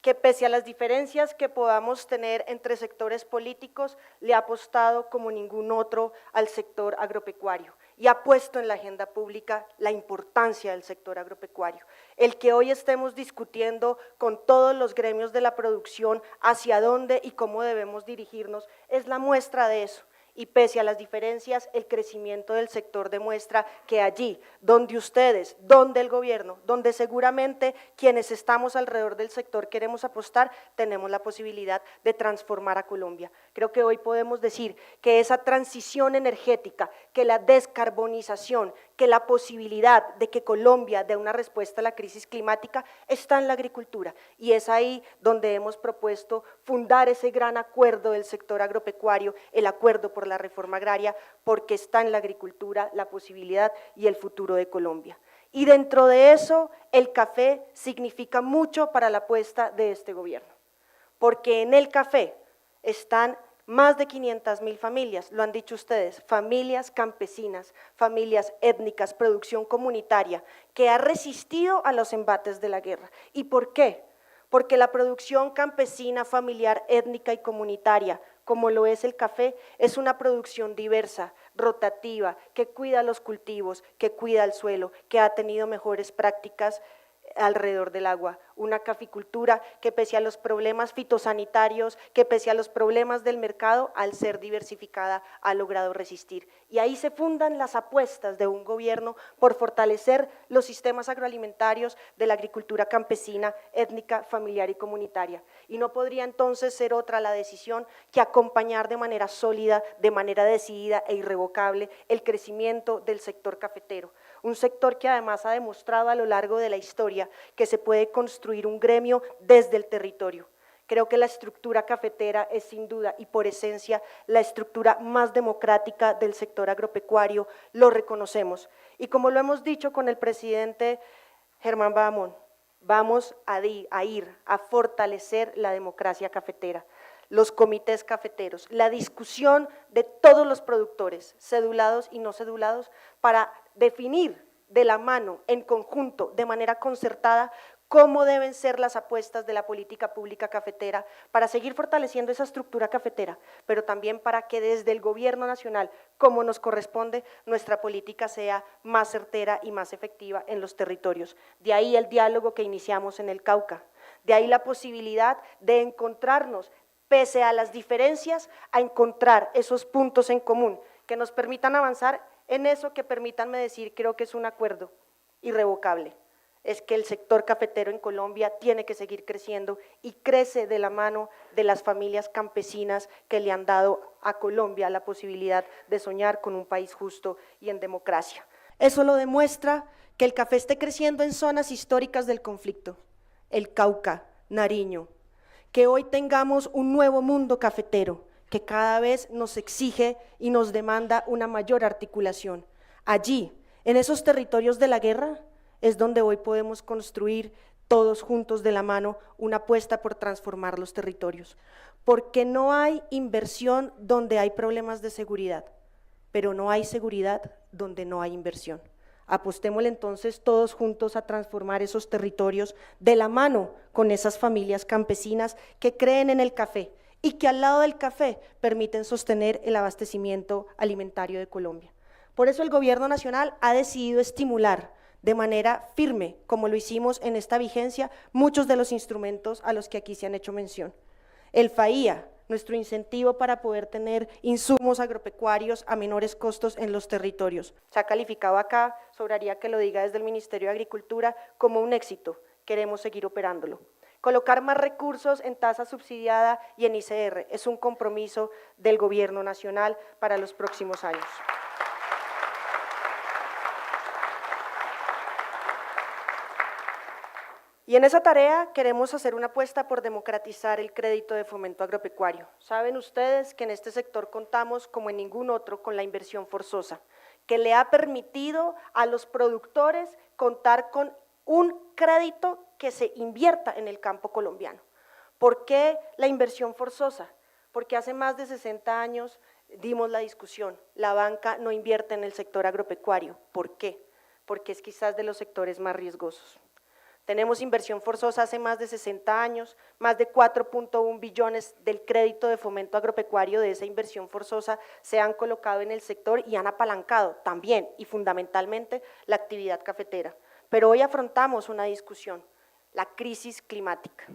que pese a las diferencias que podamos tener entre sectores políticos, le ha apostado como ningún otro al sector agropecuario y ha puesto en la agenda pública la importancia del sector agropecuario. El que hoy estemos discutiendo con todos los gremios de la producción hacia dónde y cómo debemos dirigirnos es la muestra de eso. Y pese a las diferencias, el crecimiento del sector demuestra que allí, donde ustedes, donde el gobierno, donde seguramente quienes estamos alrededor del sector queremos apostar, tenemos la posibilidad de transformar a Colombia. Creo que hoy podemos decir que esa transición energética, que la descarbonización, que la posibilidad de que Colombia dé una respuesta a la crisis climática está en la agricultura, y es ahí donde hemos propuesto fundar ese gran acuerdo del sector agropecuario, el acuerdo por la reforma agraria, porque está en la agricultura la posibilidad y el futuro de Colombia. Y dentro de eso, el café significa mucho para la apuesta de este gobierno, porque en el café están más de 500.000 familias, lo han dicho ustedes, familias campesinas, familias étnicas, producción comunitaria, que ha resistido a los embates de la guerra. ¿Y por qué? Porque la producción campesina, familiar, étnica y comunitaria, como lo es el café, es una producción diversa, rotativa, que cuida los cultivos, que cuida el suelo, que ha tenido mejores prácticas alrededor del agua, una caficultura que pese a los problemas fitosanitarios, que pese a los problemas del mercado, al ser diversificada ha logrado resistir. Y ahí se fundan las apuestas de un gobierno por fortalecer los sistemas agroalimentarios de la agricultura campesina, étnica, familiar y comunitaria. Y no podría entonces ser otra la decisión que acompañar de manera sólida, de manera decidida e irrevocable el crecimiento del sector cafetero, un sector que además ha demostrado a lo largo de la historia que se puede construir un gremio desde el territorio. Creo que la estructura cafetera es sin duda y por esencia la estructura más democrática del sector agropecuario, lo reconocemos. Y como lo hemos dicho con el presidente Germán Bahamón, vamos a ir a fortalecer la democracia cafetera, los comités cafeteros, la discusión de todos los productores, cedulados y no cedulados, para definir de la mano, en conjunto, de manera concertada, cómo deben ser las apuestas de la política pública cafetera para seguir fortaleciendo esa estructura cafetera, pero también para que desde el gobierno nacional, como nos corresponde, nuestra política sea más certera y más efectiva en los territorios. De ahí el diálogo que iniciamos en el Cauca, de ahí la posibilidad de encontrarnos, pese a las diferencias, a encontrar esos puntos en común que nos permitan avanzar en eso que permítanme decir, creo que es un acuerdo irrevocable, es que el sector cafetero en Colombia tiene que seguir creciendo y crece de la mano de las familias campesinas que le han dado a Colombia la posibilidad de soñar con un país justo y en democracia. Eso lo demuestra que el café esté creciendo en zonas históricas del conflicto, el Cauca, Nariño, que hoy tengamos un nuevo mundo cafetero, que cada vez nos exige y nos demanda una mayor articulación. Allí, en esos territorios de la guerra, es donde hoy podemos construir todos juntos de la mano una apuesta por transformar los territorios, porque no hay inversión donde hay problemas de seguridad, pero no hay seguridad donde no hay inversión. Apostémosle entonces todos juntos a transformar esos territorios de la mano con esas familias campesinas que creen en el café y que al lado del café permiten sostener el abastecimiento alimentario de Colombia. Por eso el gobierno nacional ha decidido estimular de manera firme, como lo hicimos en esta vigencia, muchos de los instrumentos a los que aquí se han hecho mención. El FAIA, nuestro incentivo para poder tener insumos agropecuarios a menores costos en los territorios. Se ha calificado acá, sobraría que lo diga desde el Ministerio de Agricultura, como un éxito, queremos seguir operándolo. Colocar más recursos en tasa subsidiada y en ICR es un compromiso del gobierno nacional para los próximos años. Y en esa tarea queremos hacer una apuesta por democratizar el crédito de fomento agropecuario. Saben ustedes que en este sector contamos, como en ningún otro, con la inversión forzosa, que le ha permitido a los productores contar con un crédito que se invierta en el campo colombiano. ¿Por qué la inversión forzosa? Porque hace más de 60 años dimos la discusión, la banca no invierte en el sector agropecuario. ¿Por qué? Porque es quizás de los sectores más riesgosos. Tenemos inversión forzosa hace más de 60 años, más de 4.1 billones del crédito de fomento agropecuario de esa inversión forzosa se han colocado en el sector y han apalancado también y fundamentalmente la actividad cafetera. Pero hoy afrontamos una discusión, la crisis climática.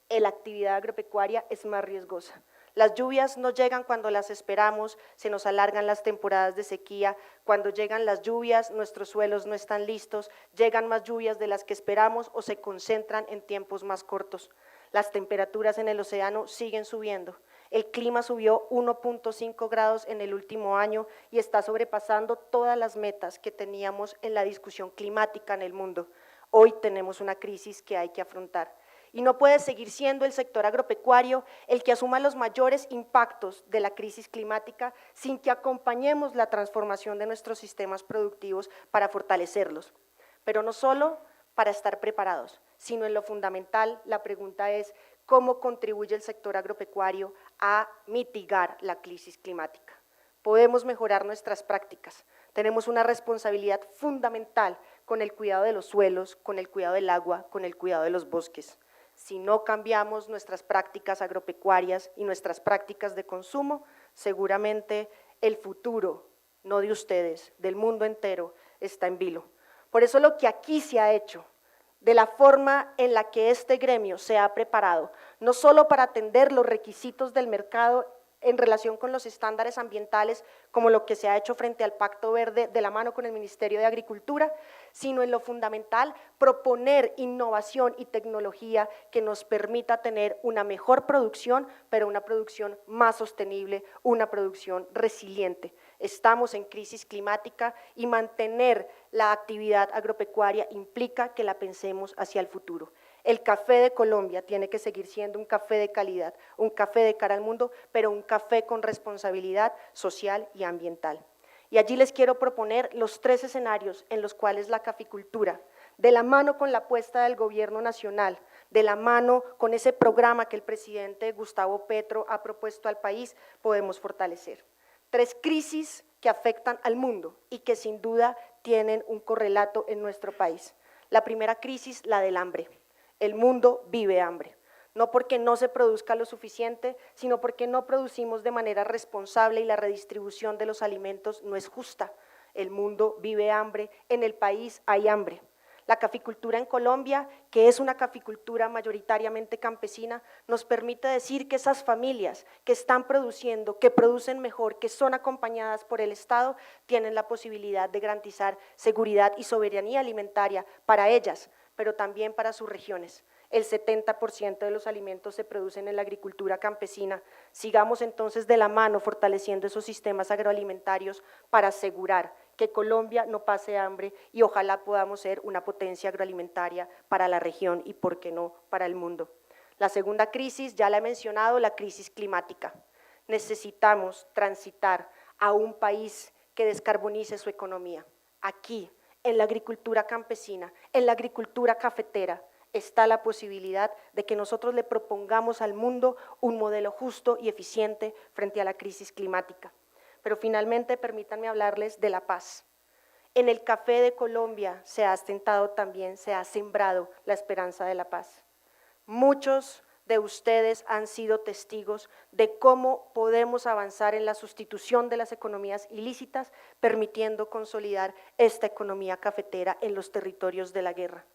La actividad agropecuaria es más riesgosa. Las lluvias no llegan cuando las esperamos, se nos alargan las temporadas de sequía, cuando llegan las lluvias nuestros suelos no están listos, llegan más lluvias de las que esperamos o se concentran en tiempos más cortos. Las temperaturas en el océano siguen subiendo. El clima subió 1.5 grados en el último año y está sobrepasando todas las metas que teníamos en la discusión climática en el mundo. Hoy tenemos una crisis que hay que afrontar. Y no puede seguir siendo el sector agropecuario el que asuma los mayores impactos de la crisis climática sin que acompañemos la transformación de nuestros sistemas productivos para fortalecerlos. Pero no solo para estar preparados, sino en lo fundamental, la pregunta es cómo contribuye el sector agropecuario a mitigar la crisis climática. Podemos mejorar nuestras prácticas, tenemos una responsabilidad fundamental con el cuidado de los suelos, con el cuidado del agua, con el cuidado de los bosques. Si no cambiamos nuestras prácticas agropecuarias y nuestras prácticas de consumo, seguramente el futuro, no de ustedes, del mundo entero, está en vilo. Por eso lo que aquí se ha hecho, de la forma en la que este gremio se ha preparado, no solo para atender los requisitos del mercado en relación con los estándares ambientales, como lo que se ha hecho frente al Pacto Verde de la mano con el Ministerio de Agricultura, sino en lo fundamental, proponer innovación y tecnología que nos permita tener una mejor producción, pero una producción más sostenible, una producción resiliente. Estamos en crisis climática y mantener la actividad agropecuaria implica que la pensemos hacia el futuro. El café de Colombia tiene que seguir siendo un café de calidad, un café de cara al mundo, pero un café con responsabilidad social y ambiental. Y allí les quiero proponer los 3 escenarios en los cuales la caficultura, de la mano con la apuesta del gobierno nacional, de la mano con ese programa que el presidente Gustavo Petro ha propuesto al país, podemos fortalecer. 3 crisis que afectan al mundo y que sin duda tienen un correlato en nuestro país. La primera crisis, la del hambre. El mundo vive hambre, no porque no se produzca lo suficiente, sino porque no producimos de manera responsable y la redistribución de los alimentos no es justa. El mundo vive hambre, en el país hay hambre. La caficultura en Colombia, que es una caficultura mayoritariamente campesina, nos permite decir que esas familias que están produciendo, que producen mejor, que son acompañadas por el Estado, tienen la posibilidad de garantizar seguridad y soberanía alimentaria para ellas, pero también para sus regiones. El 70% de los alimentos se producen en la agricultura campesina. Sigamos entonces de la mano fortaleciendo esos sistemas agroalimentarios para asegurar que Colombia no pase hambre y ojalá podamos ser una potencia agroalimentaria para la región y, por qué no, para el mundo. La segunda crisis, ya la he mencionado, la crisis climática. Necesitamos transitar a un país que descarbonice su economía. Aquí, en la agricultura campesina, en la agricultura cafetera, está la posibilidad de que nosotros le propongamos al mundo un modelo justo y eficiente frente a la crisis climática. Pero finalmente permítanme hablarles de la paz. En el café de Colombia se ha asentado también, se ha sembrado la esperanza de la paz. Muchos de ustedes han sido testigos de cómo podemos avanzar en la sustitución de las economías ilícitas, permitiendo consolidar esta economía cafetera en los territorios de la guerra.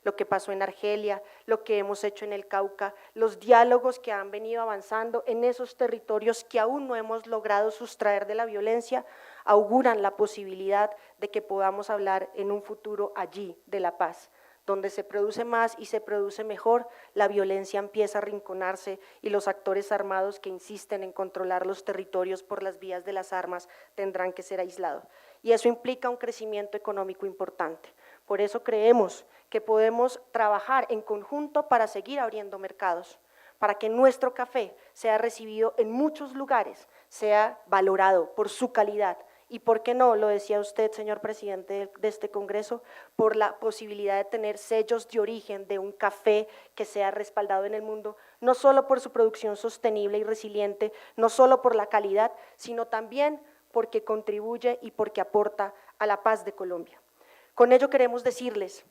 Lo que pasó en Argelia, lo que hemos hecho en el Cauca, los diálogos que han venido avanzando en esos territorios que aún no hemos logrado sustraer de la violencia, auguran la posibilidad de que podamos hablar en un futuro allí de la paz. Donde se produce más y se produce mejor, la violencia empieza a arrinconarse y los actores armados que insisten en controlar los territorios por las vías de las armas tendrán que ser aislados. Y eso implica un crecimiento económico importante. Por eso creemos que podemos trabajar en conjunto para seguir abriendo mercados, para que nuestro café sea recibido en muchos lugares, sea valorado por su calidad, y por qué no, lo decía usted, señor presidente de este Congreso, por la posibilidad de tener sellos de origen de un café que sea respaldado en el mundo, no solo por su producción sostenible y resiliente, no solo por la calidad, sino también porque contribuye y porque aporta a la paz de Colombia. Con ello queremos decirles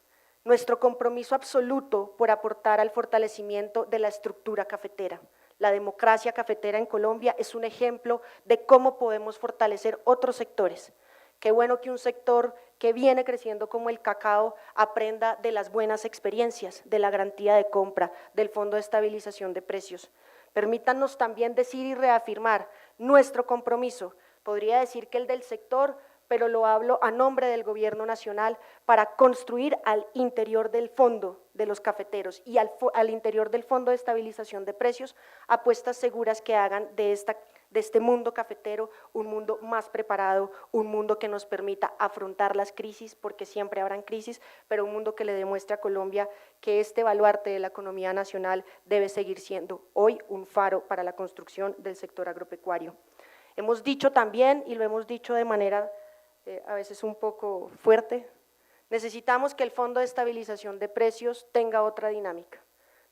nuestro compromiso absoluto por aportar al fortalecimiento de la estructura cafetera. La democracia cafetera en Colombia es un ejemplo de cómo podemos fortalecer otros sectores. Qué bueno que un sector que viene creciendo como el cacao aprenda de las buenas experiencias, de la garantía de compra, del Fondo de Estabilización de Precios. Permítanos también decir y reafirmar nuestro compromiso, podría decir que el del sector, pero lo hablo a nombre del Gobierno Nacional, para construir al interior del fondo de los cafeteros y al interior del Fondo de Estabilización de Precios apuestas seguras que hagan de este mundo cafetero un mundo más preparado, un mundo que nos permita afrontar las crisis, porque siempre habrán crisis, pero un mundo que le demuestre a Colombia que este baluarte de la economía nacional debe seguir siendo hoy un faro para la construcción del sector agropecuario. Hemos dicho también, y lo hemos dicho de manera a veces un poco fuerte, necesitamos que el Fondo de Estabilización de Precios tenga otra dinámica.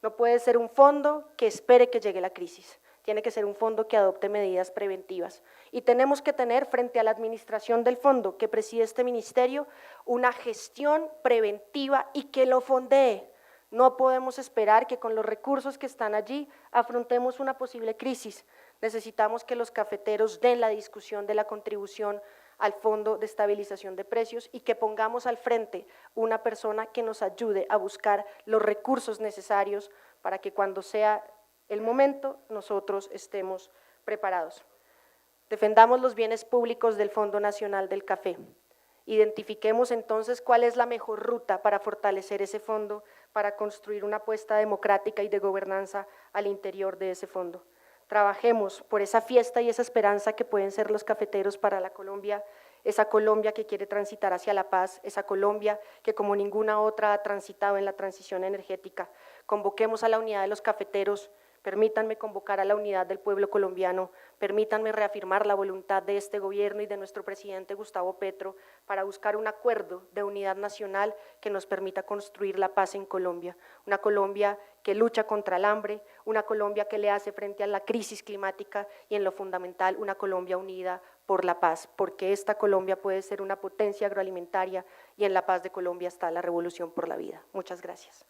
No puede ser un fondo que espere que llegue la crisis, tiene que ser un fondo que adopte medidas preventivas. Y tenemos que tener frente a la administración del fondo que preside este ministerio una gestión preventiva y que lo fondee. No podemos esperar que con los recursos que están allí afrontemos una posible crisis. Necesitamos que los cafeteros den la discusión de la contribución al Fondo de Estabilización de Precios y que pongamos al frente una persona que nos ayude a buscar los recursos necesarios para que cuando sea el momento nosotros estemos preparados. Defendamos los bienes públicos del Fondo Nacional del Café. Identifiquemos entonces cuál es la mejor ruta para fortalecer ese fondo, para construir una apuesta democrática y de gobernanza al interior de ese fondo. Trabajemos por esa fiesta y esa esperanza que pueden ser los cafeteros para la Colombia, esa Colombia que quiere transitar hacia la paz, esa Colombia que como ninguna otra ha transitado en la transición energética. Convoquemos a la unidad de los cafeteros, permítanme convocar a la unidad del pueblo colombiano, permítanme reafirmar la voluntad de este gobierno y de nuestro presidente Gustavo Petro para buscar un acuerdo de unidad nacional que nos permita construir la paz en Colombia, una Colombia que lucha contra el hambre, una Colombia que le hace frente a la crisis climática y en lo fundamental una Colombia unida por la paz, porque esta Colombia puede ser una potencia agroalimentaria y en la paz de Colombia está la revolución por la vida. Muchas gracias.